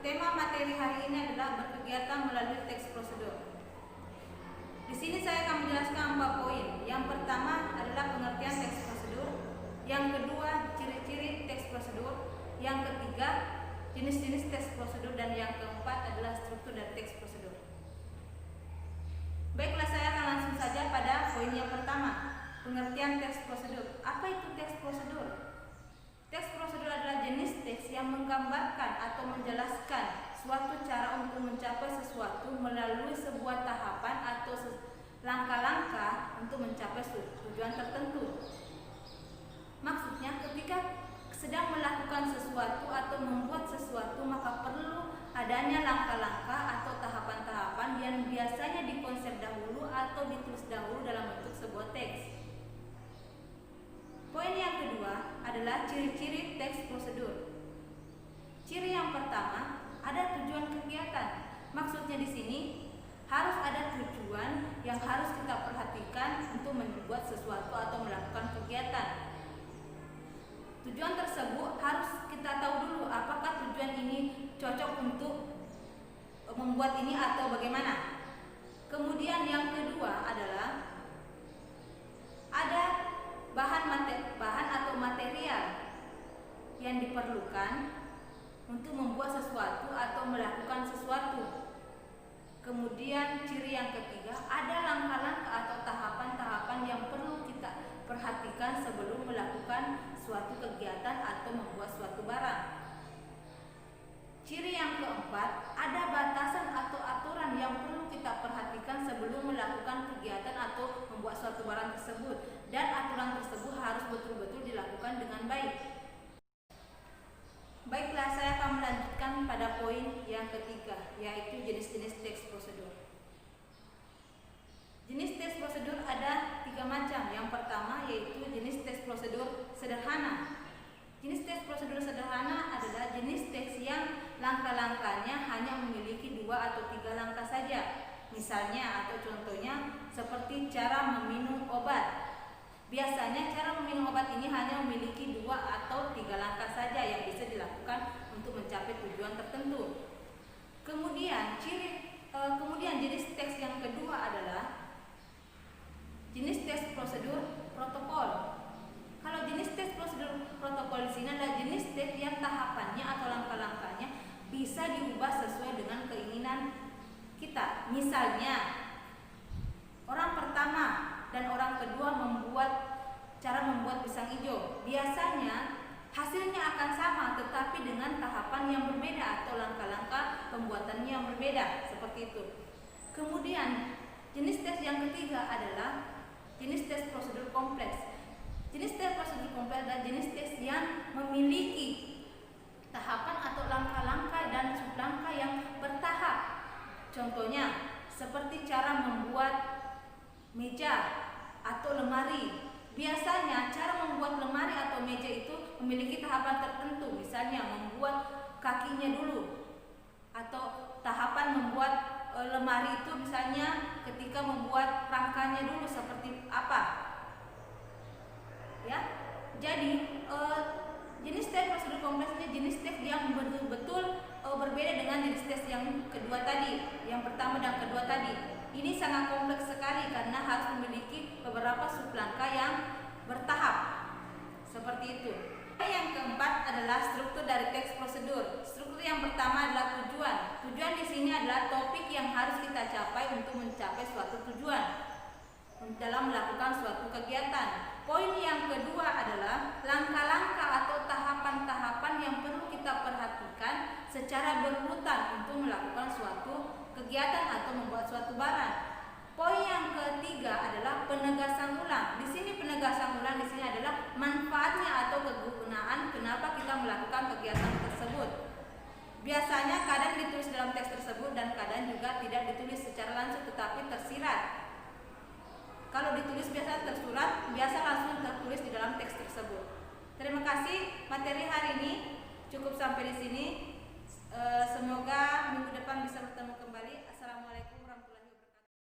Tema materi hari ini adalah berkegiatan melalui teks prosedur. Di sini saya akan menjelaskan 4 poin. Yang pertama adalah pengertian teks prosedur, yang kedua ciri-ciri teks prosedur, yang ketiga jenis-jenis teks prosedur, dan yang keempat adalah struktur dari teks prosedur. Baiklah, saya akan langsung saja pada poin yang pertama, pengertian teks prosedur. Apa itu teks prosedur? Teks prosedur adalah jenis teks yang menggambarkan atau menjelaskan suatu cara untuk mencapai sesuatu melalui sebuah tahapan atau langkah-langkah untuk mencapai tujuan tertentu. Maksudnya, ketika sedang melakukan sesuatu atau membuat sesuatu, maka perlu adanya langkah-langkah atau tahapan-tahapan yang biasanya dikonsep dahulu atau ditulis dahulu dalam bentuk sebuah teks. Poin yang kedua adalah ciri-ciri teks prosedur. Ciri yang pertama, ada tujuan kegiatan. Maksudnya di sini harus ada tujuan yang harus kita perhatikan untuk membuat sesuatu atau melakukan kegiatan. Tujuan tersebut harus kita tahu dulu apakah tujuan ini cocok untuk membuat ini atau bagaimana. Kemudian yang kedua adalah ada bahan atau material yang diperlukan untuk membuat sesuatu atau melakukan sesuatu. Kemudian ciri yang ketiga, ada langkah-langkah atau tahapan-tahapan yang perlu kita perhatikan sebelum melakukan suatu kegiatan atau membuat suatu barang. Ciri yang keempat, ada batasan atau aturan yang perlu kita perhatikan sebelum melakukan kegiatan atau membuat suatu barang tersebut, dan aturan tersebut harus betul-betul dilakukan dengan baik. Baiklah, saya akan melanjutkan pada poin yang ketiga, yaitu jenis-jenis teks prosedur. Jenis teks prosedur ada 3 macam. Yang pertama yaitu jenis teks prosedur sederhana. Jenis teks prosedur sederhana adalah jenis teks yang langkah-langkahnya hanya memiliki 2 atau 3 langkah saja. Misalnya atau contohnya seperti cara meminum obat. Biasanya cara meminum obat ini hanya memiliki 2 atau 3 langkah saja yang bisa dilakukan untuk mencapai tujuan tertentu. Kemudian jenis teks yang kedua adalah jenis teks prosedur protokol. Kalau jenis teks prosedur protokol di sini adalah jenis teks yang tahapannya atau langkah-langkahnya bisa diubah sesuai dengan keinginan kita. Misalnya, orang pertama dan orang kedua cara membuat pisang hijau. Biasanya hasilnya akan sama, tetapi dengan tahapan yang berbeda atau langkah-langkah pembuatannya yang berbeda, seperti itu. Kemudian jenis teks yang ketiga adalah jenis teks prosedur kompleks. Jenis teks prosedur kompleks adalah jenis teks yang memiliki tahapan atau langkah-langkah dan sublangkah yang bertahap. Contohnya seperti cara membuat meja atau lemari. Biasanya cara membuat lemari atau meja itu memiliki tahapan tertentu. Misalnya membuat kakinya dulu, atau tahapan membuat lemari itu misalnya ketika membuat rangkanya dulu seperti apa. Ya, jadi jenis teks prosedur kompleksnya jenis teks yang betul-betul berbeda dengan jenis teks yang kedua tadi, yang pertama dan kedua tadi. Ini sangat kompleks sekali karena harus memiliki beberapa sublangkah yang bertahap, seperti itu. Yang keempat adalah struktur dari teks prosedur. Struktur yang pertama adalah tujuan. Tujuan di sini adalah topik yang harus kita capai untuk mencapai suatu tujuan dalam melakukan suatu kegiatan. Poin yang kedua adalah langkah-langkah atau tahapan-tahapan yang perlu kita perhatikan secara berurutan untuk melakukan suatu kegiatan atau membuat suatu barang. Poin yang ketiga adalah penegasan ulang. Di sini penegasan ulang di sini adalah manfaatnya atau kegunaan kenapa kita melakukan kegiatan tersebut. Biasanya kadang ditulis dalam teks tersebut dan kadang juga tidak ditulis secara langsung tetapi tersirat. Kalau ditulis biasa tersurat, biasa langsung tertulis di dalam teks tersebut. Terima kasih materi hari ini.